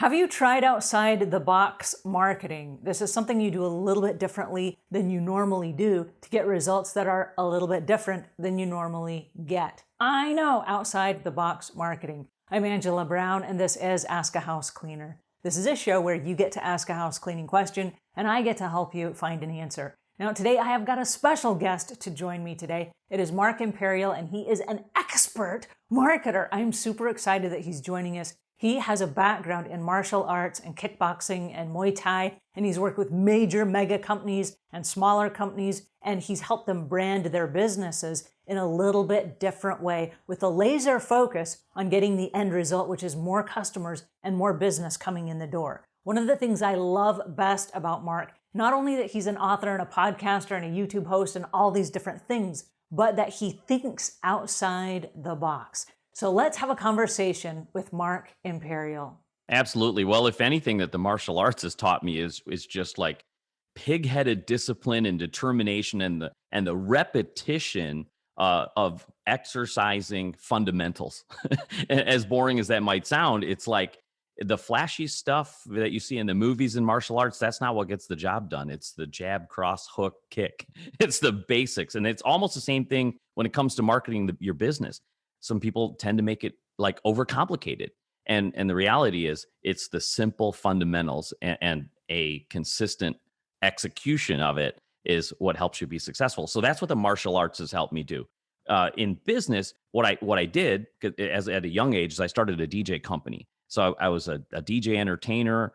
Have you tried outside the box marketing? This is something you do a little bit differently than you normally do to get results that are a little bit different than you normally get. I know outside the box marketing. I'm Angela Brown, and this is Ask a House Cleaner. This is a show where you get to ask a house cleaning question, and I get to help you find an answer. Now, today I have got a special guest to join me today. It is Mark Imperial, and he is an expert marketer. I'm super excited that he's joining us. He has a background in martial arts and kickboxing and Muay Thai, and he's worked with major mega companies and smaller companies, and he's helped them brand their businesses in a little bit different way with a laser focus on getting the end result, which is more customers and more business coming in the door. One of the things I love best about Mark, not only that he's an author and a podcaster and a YouTube host and all these different things, but that he thinks outside the box. So let's have a conversation with Mark Imperial. Absolutely. Well, if anything that the martial arts has taught me is just like pig-headed discipline and determination and the repetition of exercising fundamentals. As boring as that might sound, it's like the flashy stuff that you see in the movies and martial arts, that's not what gets the job done. It's the jab, cross, hook, kick. It's the basics. And it's almost the same thing when it comes to marketing your business. Some people tend to make it like overcomplicated. And the reality is it's the simple fundamentals and a consistent execution of it is what helps you be successful. So that's what the martial arts has helped me do. In business, what I did as at a young age is I started a DJ company. So I was a DJ entertainer,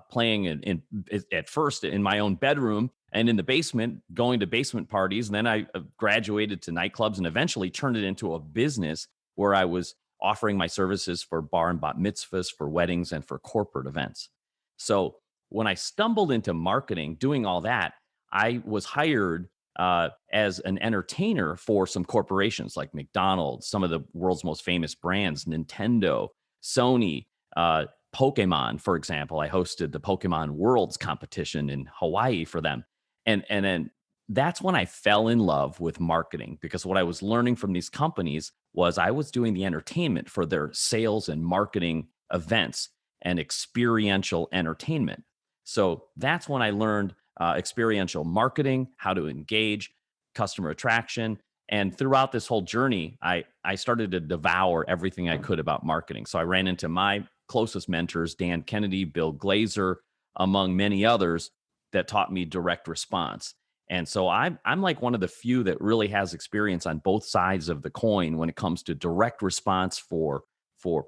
playing at first in my own bedroom and in the basement, going to basement parties. And then I graduated to nightclubs and eventually turned it into a business where I was offering my services for bar and bat mitzvahs, for weddings, and for corporate events. So when I stumbled into marketing, doing all that, I was hired as an entertainer for some corporations like McDonald's, some of the world's most famous brands, Nintendo, Sony, Pokemon, for example. I hosted the Pokemon Worlds competition in Hawaii for them. And then that's when I fell in love with marketing, because what I was learning from these companies was I was doing the entertainment for their sales and marketing events and experiential entertainment. So that's when I learned experiential marketing, how to engage, customer attraction. And throughout this whole journey, I started to devour everything I could about marketing. So I ran into my closest mentors, Dan Kennedy, Bill Glazer, among many others, that taught me direct response. And so I'm like one of the few that really has experience on both sides of the coin when it comes to direct response for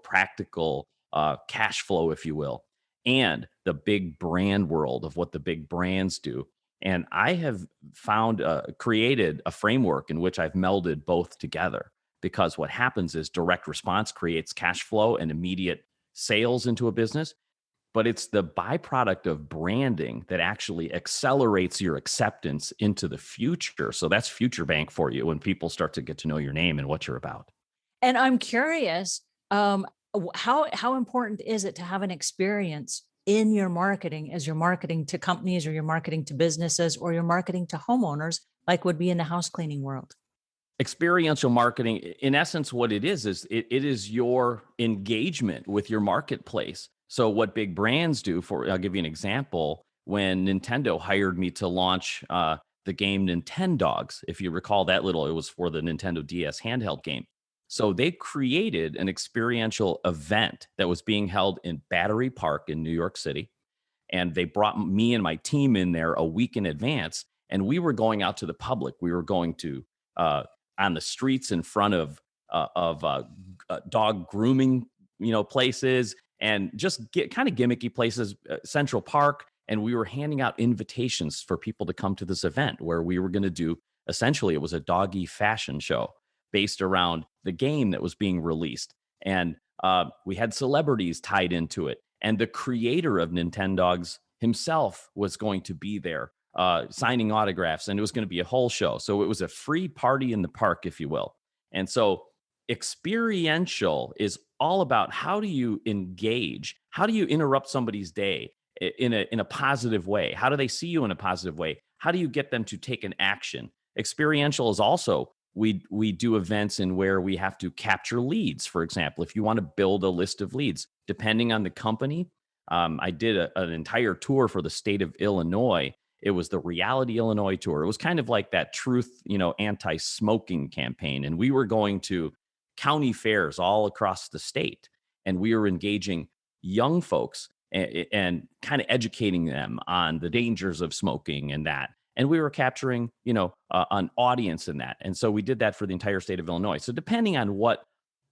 practical cash flow, if you will, and the big brand world of what the big brands do. And I have created a framework in which I've melded both together, because what happens is direct response creates cash flow and immediate sales into a business. But it's the byproduct of branding that actually accelerates your acceptance into the future. So that's future bank for you when people start to get to know your name and what you're about. And I'm curious, how important is it to have an experience in your marketing as you're marketing to companies, or you're marketing to businesses, or you're marketing to homeowners, like would be in the house cleaning world? Experiential marketing, in essence, what it is it is your engagement with your marketplace. So what big brands do, I'll give you an example. When Nintendo hired me to launch the game Nintendogs, if you recall that it was for the Nintendo DS handheld game. So they created an experiential event that was being held in Battery Park in New York City. And they brought me and my team in there a week in advance. And we were going out to the public. We were going to on the streets in front of dog grooming, places, and just kind of gimmicky places, Central Park. And we were handing out invitations for people to come to this event where we were going to do, essentially, it was a doggy fashion show based around the game that was being released. And we had celebrities tied into it. And the creator of Nintendogs himself was going to be there signing autographs, and it was going to be a whole show. So it was a free party in the park, if you will. And so experiential is all about how do you engage? How do you interrupt somebody's day in a positive way? How do they see you in a positive way? How do you get them to take an action? Experiential is also, we do events in where we have to capture leads. For example, if you want to build a list of leads, depending on the company, I did an entire tour for the state of Illinois. It was the Reality Illinois tour. It was kind of like that truth, anti-smoking campaign. And we were going to county fairs all across the state. And we were engaging young folks and kind of educating them on the dangers of smoking and that. And we were capturing, an audience in that. And so we did that for the entire state of Illinois. So depending on what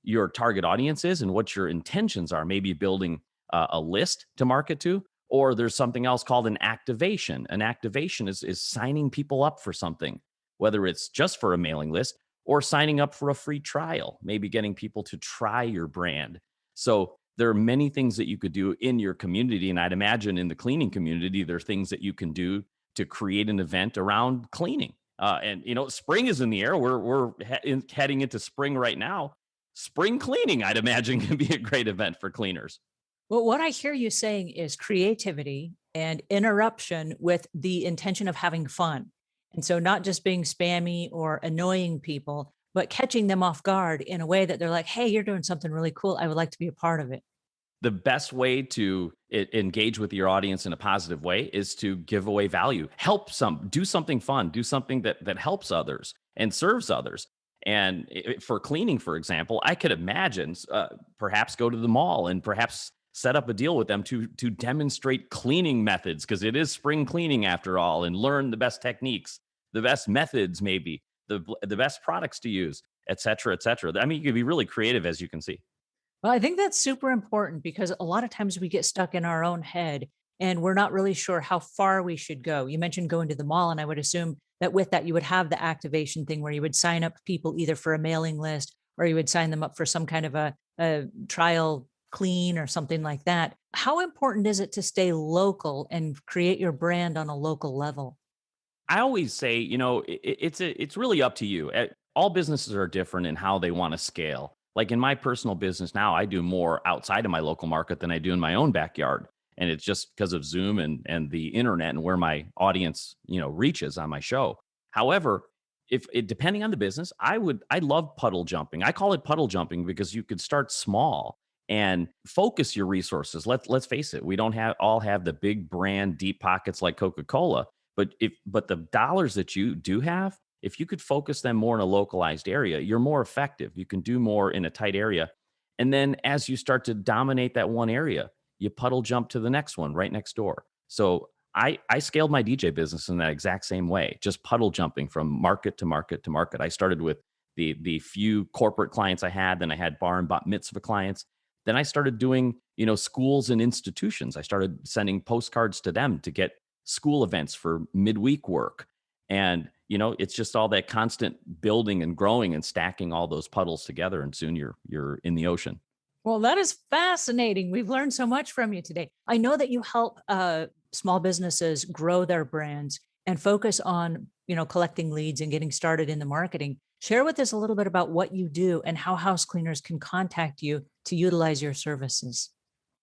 your target audience is and what your intentions are, maybe building a list to market to, or there's something else called an activation. An activation is signing people up for something, whether it's just for a mailing list or signing up for a free trial, maybe getting people to try your brand. So there are many things that you could do in your community. And I'd imagine in the cleaning community, there are things that you can do to create an event around cleaning. Spring is in the air. We're heading into spring right now. Spring cleaning, I'd imagine, can be a great event for cleaners. Well, what I hear you saying is creativity and interruption with the intention of having fun. And so not just being spammy or annoying people, but catching them off guard in a way that they're like, hey, you're doing something really cool. I would like to be a part of it. The best way to engage with your audience in a positive way is to give away value, do something fun, do something that helps others and serves others. And for cleaning, for example, I could imagine perhaps go to the mall and perhaps set up a deal with them to demonstrate cleaning methods, because it is spring cleaning after all, and learn the best techniques, the best methods, maybe the best products to use, et cetera, et cetera. I mean, you can be really creative, as you can see. Well, I think that's super important because a lot of times we get stuck in our own head and we're not really sure how far we should go. You mentioned going to the mall, and I would assume that with that, you would have the activation thing where you would sign up people either for a mailing list or you would sign them up for some kind of a trial clean or something like that. How important is it to stay local and create your brand on a local level? I always say, it's really up to you. All businesses are different in how they want to scale. Like in my personal business now, I do more outside of my local market than I do in my own backyard. And it's just because of Zoom and the internet and where my audience, reaches on my show. However, if it depending on the business, I love puddle jumping. I call it puddle jumping because you could start small and focus your resources. Let's face it, we don't all have the big brand deep pockets like Coca-Cola, but the dollars that you do have, if you could focus them more in a localized area, you're more effective. You can do more in a tight area. And then as you start to dominate that one area, you puddle jump to the next one right next door. So I scaled my DJ business in that exact same way, just puddle jumping from market to market to market. I started with the few corporate clients I had, then I had bar and bat mitzvah clients. Then I started doing, schools and institutions. I started sending postcards to them to get school events for midweek work. And, it's just all that constant building and growing and stacking all those puddles together. And soon you're in the ocean. Well, that is fascinating. We've learned so much from you today. I know that you help small businesses grow their brands and focus on, collecting leads and getting started in the marketing. Share with us a little bit about what you do and how house cleaners can contact you to utilize your services.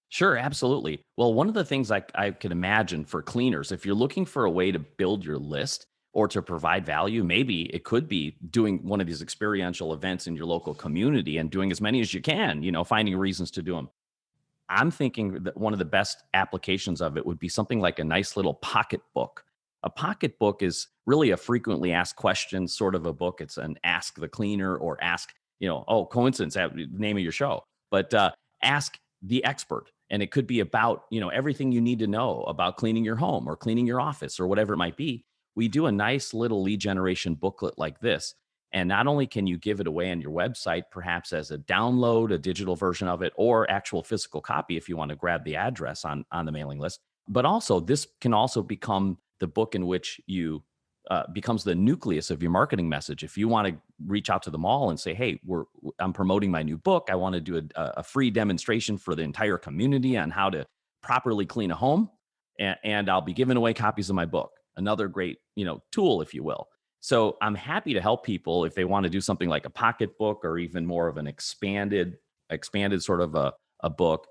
Sure, absolutely. Well, one of the things I could imagine for cleaners, if you're looking for a way to build your list or to provide value, maybe it could be doing one of these experiential events in your local community and doing as many as you can, finding reasons to do them. I'm thinking that one of the best applications of it would be something like a nice little pocketbook. A pocketbook is really a frequently asked questions sort of a book. It's an ask the cleaner or ask, coincidence, name of your show, but ask the expert. And it could be about, everything you need to know about cleaning your home or cleaning your office or whatever it might be. We do a nice little lead generation booklet like this. And not only can you give it away on your website, perhaps as a download, a digital version of it, or actual physical copy if you want to grab the address on the mailing list, but also this can also become the book in which you becomes the nucleus of your marketing message. If you want to reach out to the mall and say, hey, I'm promoting my new book. I want to do a free demonstration for the entire community on how to properly clean a home. And I'll be giving away copies of my book. Another great, tool, if you will. So I'm happy to help people if they want to do something like a pocketbook or even more of an expanded sort of a book.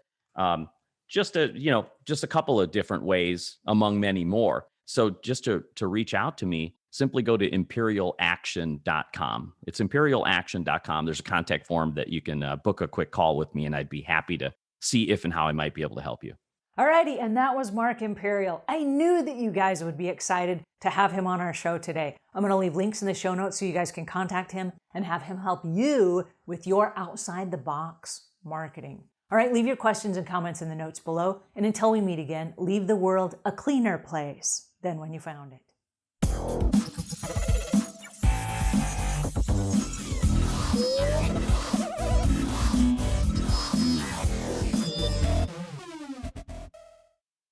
Just a couple of different ways among many more. So just to reach out to me, simply go to imperialaction.com. It's imperialaction.com. There's a contact form that you can book a quick call with me, and I'd be happy to see if and how I might be able to help you. Alrighty, and that was Mark Imperial. I knew that you guys would be excited to have him on our show today. I'm going to leave links in the show notes so you guys can contact him and have him help you with your outside the box marketing. All right, leave your questions and comments in the notes below. And until we meet again, leave the world a cleaner place than when you found it.